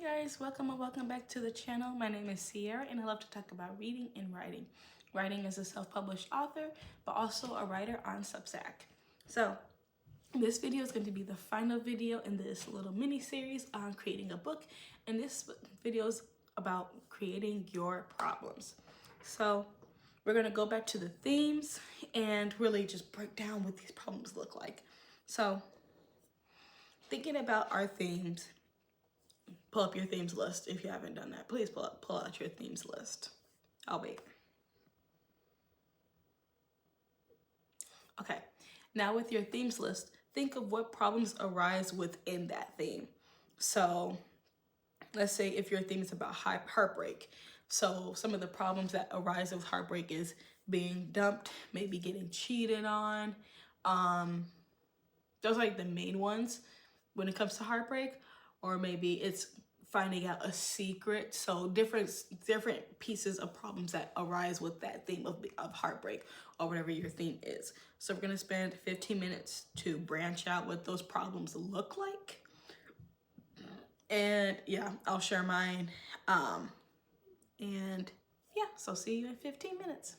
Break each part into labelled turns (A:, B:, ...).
A: Guys, welcome and welcome back to the channel. My name is Cierra and I love to talk about reading and writing. Writing as a self-published author, but also a writer on Substack. So this video is going to be the final video in this little mini series on creating a book, and this video is about creating your problems. So we're going to go back to the themes and really just break down what these problems look like. So thinking about our themes, pull up your themes list if you haven't done that. Please pull out your themes list. I'll wait. Okay, now with your themes list, think of what problems arise within that theme. So let's say if your theme is about heartbreak. So some of the problems that arise with heartbreak is being dumped, maybe getting cheated on. Those are like the main ones when it comes to heartbreak. Or maybe it's finding out a secret. So different pieces of problems that arise with that theme of heartbreak or whatever your theme is. So we're gonna spend 15 minutes to branch out what those problems look like. And yeah, I'll share mine. And yeah, so see you in 15 minutes.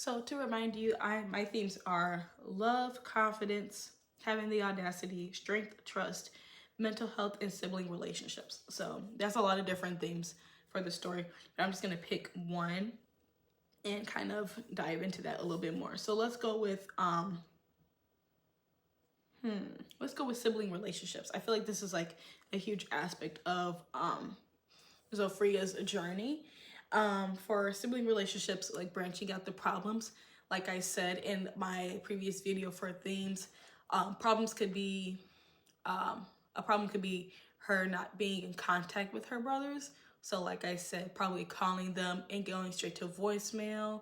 A: So to remind you, my themes are love, confidence, having the audacity, strength, trust, mental health, and sibling relationships. So that's a lot of different themes for the story. But I'm just gonna pick one and kind of dive into that a little bit more. So let's go with sibling relationships. I feel like this is like a huge aspect of Zofria's journey. For sibling relationships, like branching out the problems, like I said in my previous video for themes, problems could be a problem could be her not being in contact with her brothers. So like I said, probably calling them and going straight to voicemail,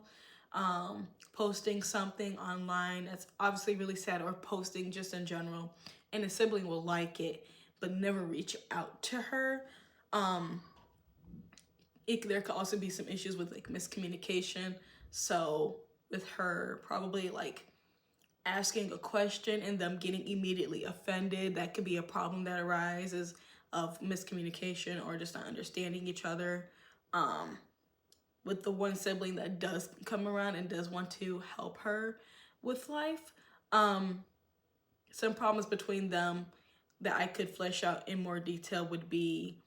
A: posting something online that's obviously really sad, or posting just in general, and a sibling will like it but never reach out to her. There could also be some issues with like miscommunication. So with her probably like asking a question and them getting immediately offended, that could be a problem that arises of miscommunication or just not understanding each other. With the one sibling that does come around and does want to help her with life, some problems between them that I could flesh out in more detail would be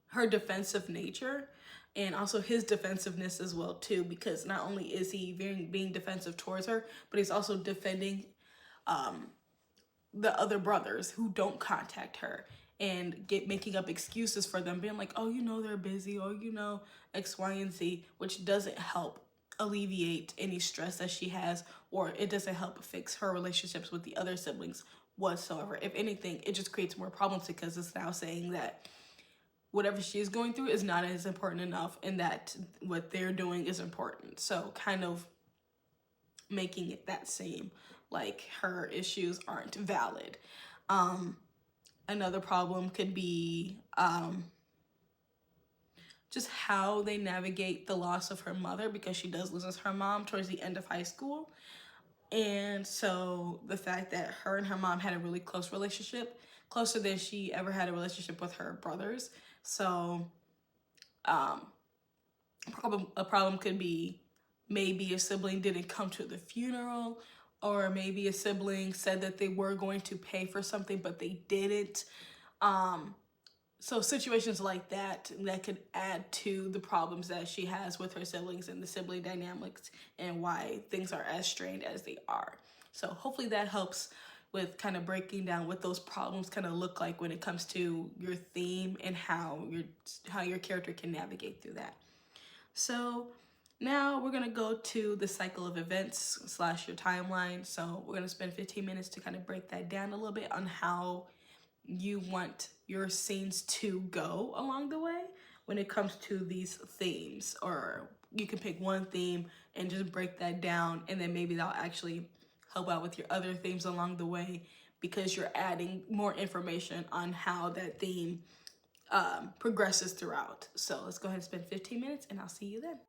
A: her defensive nature, and also his defensiveness as well too, because not only is he being defensive towards her, but he's also defending the other brothers who don't contact her and making up excuses for them, being like, oh, you know, they're busy, or you know, X, Y, and Z, which doesn't help alleviate any stress that she has, or it doesn't help fix her relationships with the other siblings whatsoever. If anything, it just creates more problems, because it's now saying that whatever she's going through is not as important enough, and that what they're doing is important. So kind of making it that seem like her issues aren't valid. Another problem could be just how they navigate the loss of her mother, because she does lose her mom towards the end of high school. And so the fact that her and her mom had a really close relationship, closer than she ever had a relationship with her brothers. So a problem could be maybe a sibling didn't come to the funeral, or maybe a sibling said that they were going to pay for something but they didn't. So situations like that could add to the problems that she has with her siblings and the sibling dynamics, and why things are as strained as they are. So hopefully that helps with kind of breaking down what those problems kind of look like when it comes to your theme, and how your character can navigate through that. So now we're gonna go to the cycle of events / your timeline. So we're gonna spend 15 minutes to kind of break that down a little bit on how you want your scenes to go along the way when it comes to these themes. Or you can pick one theme and just break that down, and then maybe that'll actually help out with your other themes along the way, because you're adding more information on how that theme progresses throughout. So let's go ahead and spend 15 minutes, and I'll see you then.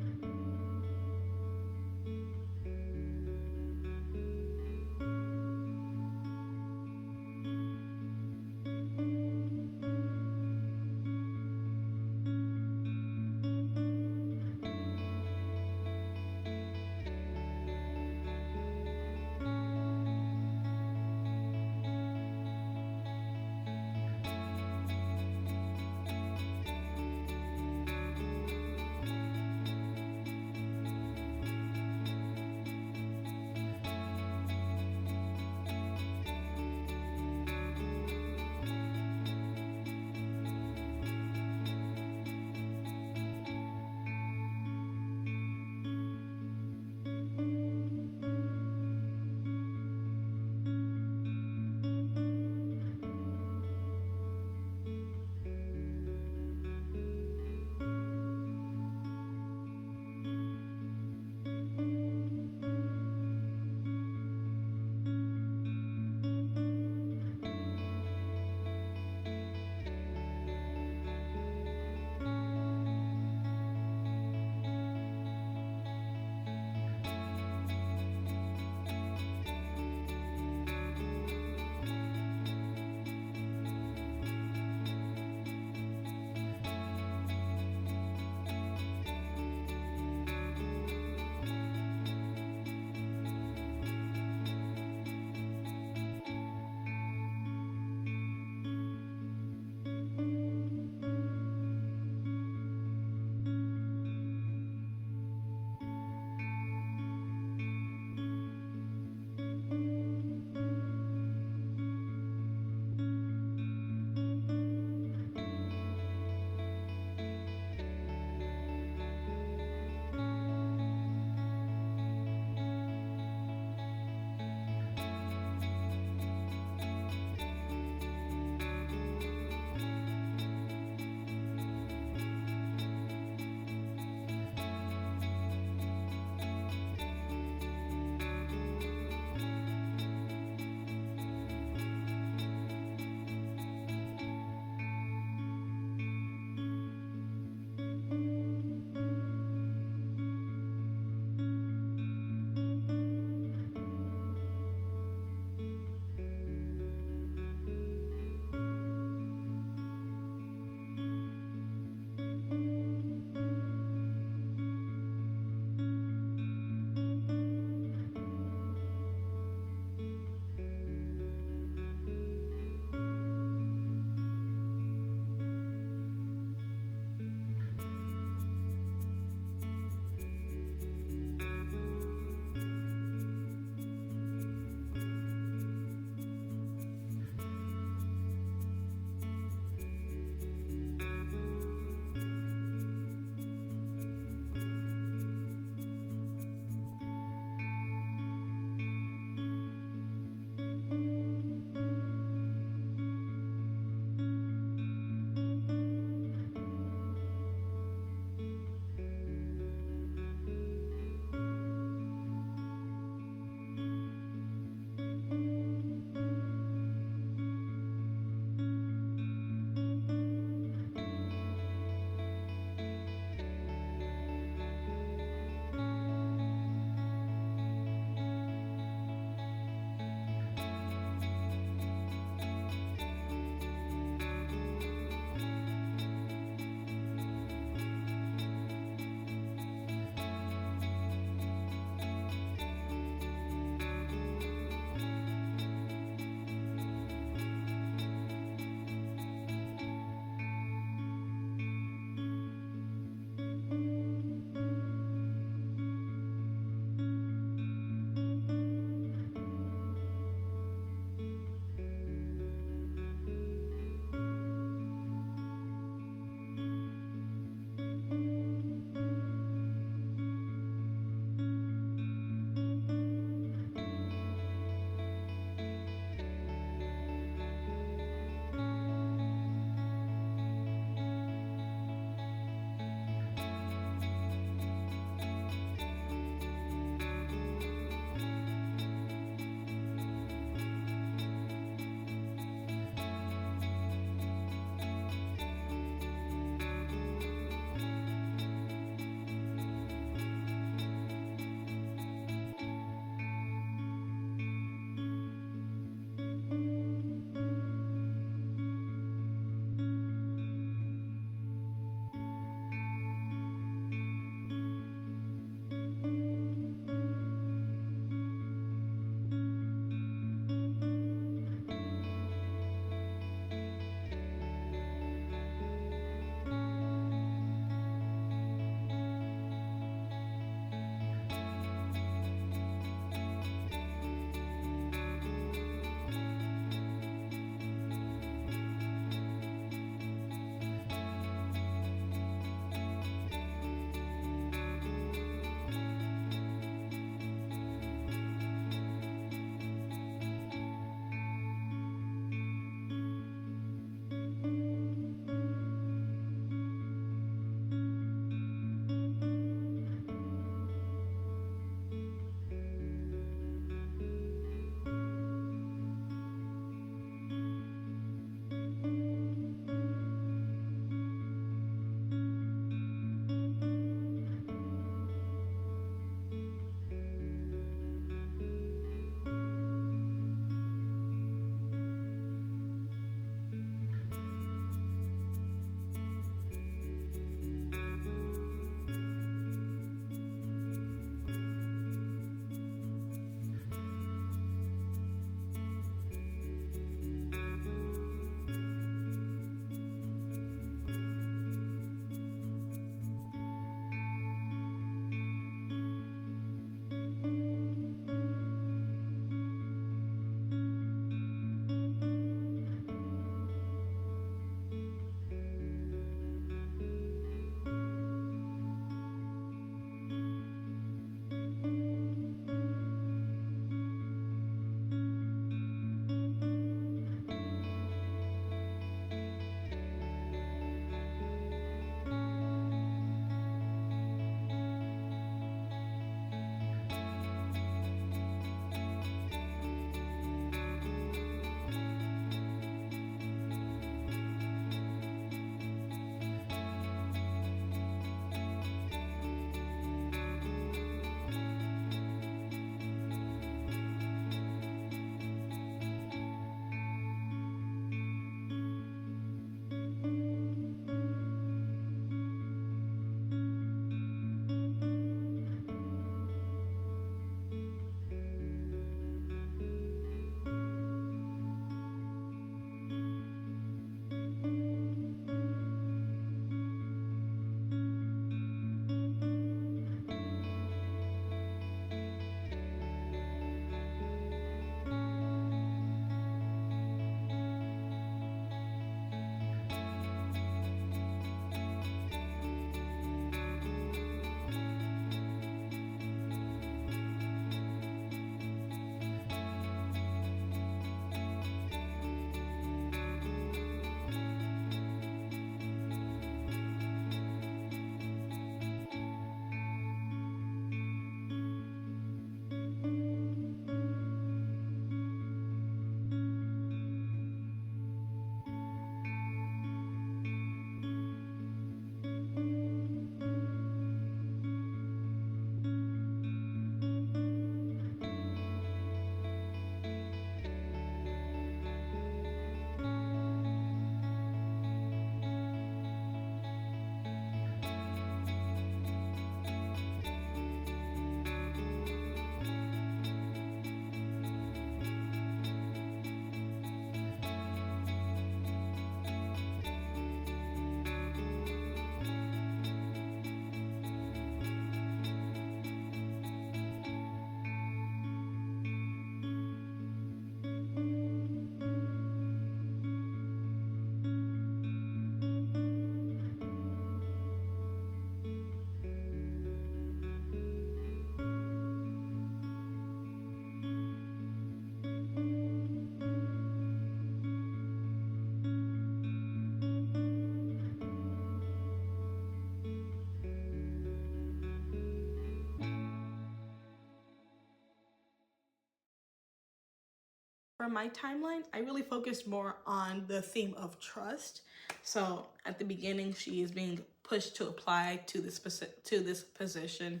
A: for my timeline, I really focused more on the theme of trust. So at the beginning, she is being pushed to apply to this position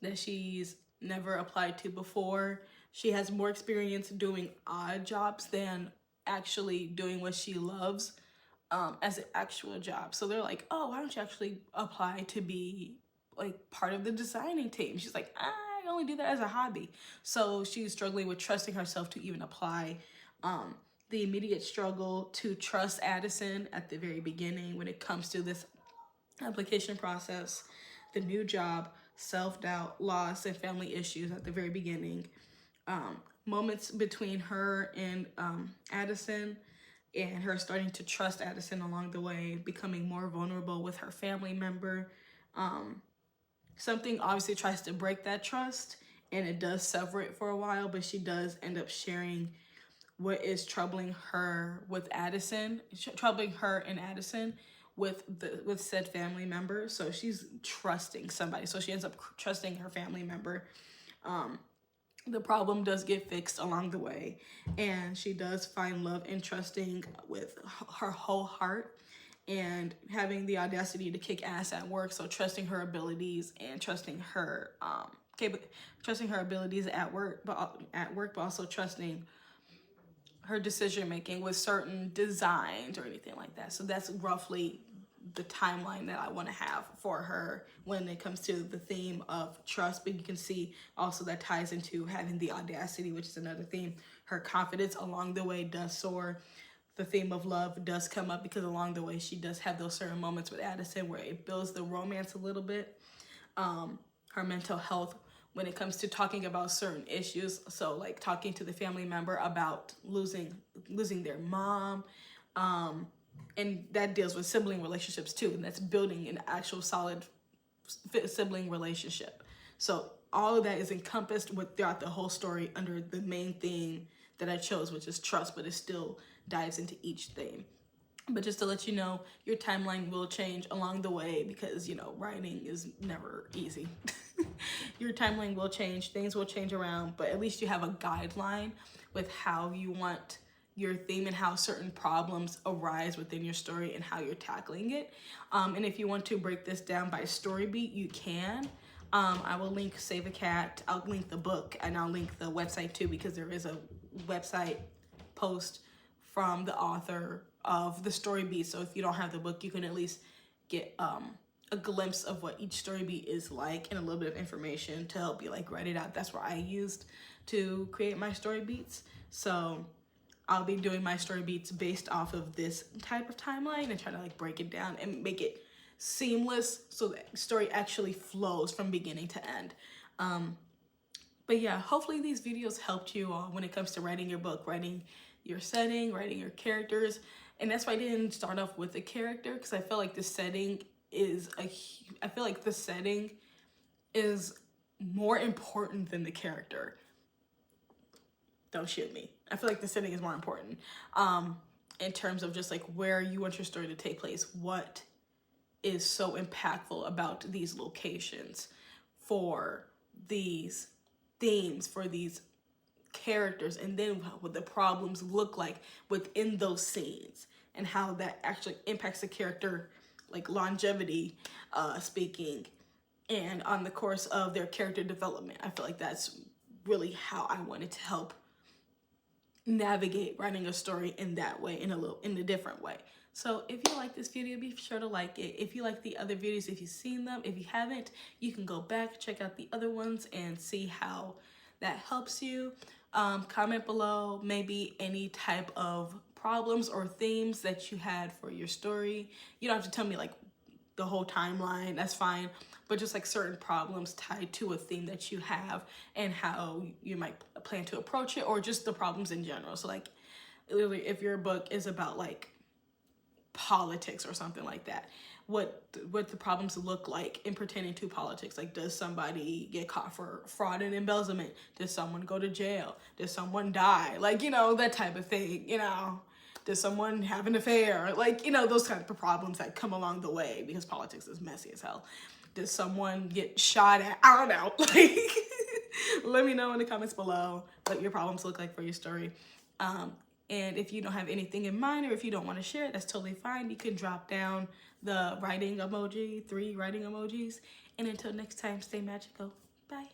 A: that she's never applied to before. She has more experience doing odd jobs than actually doing what she loves as an actual job. So they're like, oh, why don't you actually apply to be like part of the designing team? She's like, I only do that as a hobby. So she's struggling with trusting herself to even apply. The immediate struggle to trust Addison at the very beginning when it comes to this application process, the new job, self-doubt, loss, and family issues at the very beginning. Moments between her and Addison, and her starting to trust Addison along the way, becoming more vulnerable with her family member. Something obviously tries to break that trust, and it does sever it for a while, but she does end up sharing what is troubling her with Addison, troubling her and Addison with said family member. So she's trusting somebody. So she ends up trusting her family member. The problem does get fixed along the way, and she does find love in trusting with her whole heart and having the audacity to kick ass at work. So trusting her abilities and trusting her abilities at work, but also trusting her decision making with certain designs or anything like that. So that's roughly the timeline that I want to have for her when it comes to the theme of trust. But you can see also that ties into having the audacity, which is another theme. Her confidence along the way does soar. The theme of love does come up because along the way she does have those certain moments with Addison where it builds the romance a little bit. Her mental health when it comes to talking about certain issues, so like talking to the family member about losing their mom, and that deals with sibling relationships too, and that's building an actual solid sibling relationship. So all of that is encompassed throughout the whole story under the main theme that I chose, which is trust, but it still dives into each theme. But just to let you know, your timeline will change along the way because, you know, writing is never easy. Your timeline will change, things will change around, but at least you have a guideline with how you want your theme and how certain problems arise within your story and how you're tackling it. And if you want to break this down by story beat, you can. I will link Save a Cat, I'll link the book, and I'll link the website too, because there is a website post from the author of the story beat. So if you don't have the book, you can at least get a glimpse of what each story beat is like and a little bit of information to help you like write it out. That's what I used to create my story beats. So I'll be doing my story beats based off of this type of timeline and try to like break it down and make it seamless so that the story actually flows from beginning to end. But yeah, hopefully these videos helped you all when it comes to writing your book, writing your setting, writing your characters. And that's why I didn't start off with a character, because I feel like the setting is more important than the character. Don't shoot me. I feel like the setting is more important in terms of just like where you want your story to take place. What is so impactful about these locations for these themes, for these characters, and then what the problems look like within those scenes and how that actually impacts the character, like longevity speaking, and on the course of their character development. I feel like that's really how I wanted to help navigate writing a story in that way, in a different way. So if you like this video, be sure to like it. If you like the other videos, if you've seen them, if you haven't, you can go back, check out the other ones and see how that helps you. Comment below maybe any type of problems or themes that you had for your story. You don't have to tell me like the whole timeline, that's fine, but just like certain problems tied to a theme that you have and how you might plan to approach it, or just the problems in general. So like literally if your book is about like politics or something like that, what the problems look like in pertaining to politics. Like, does somebody get caught for fraud and embezzlement? Does someone go to jail? Does someone die? Like, you know, that type of thing, you know. Does someone have an affair? Like, you know, those kind of problems that come along the way, because politics is messy as hell. Does someone get shot at? I don't know. Like, let me know in the comments below what your problems look like for your story. And if you don't have anything in mind, or if you don't want to share it, that's totally fine. You can drop down the writing emoji, 3 writing emojis. And until next time, stay magical. Bye.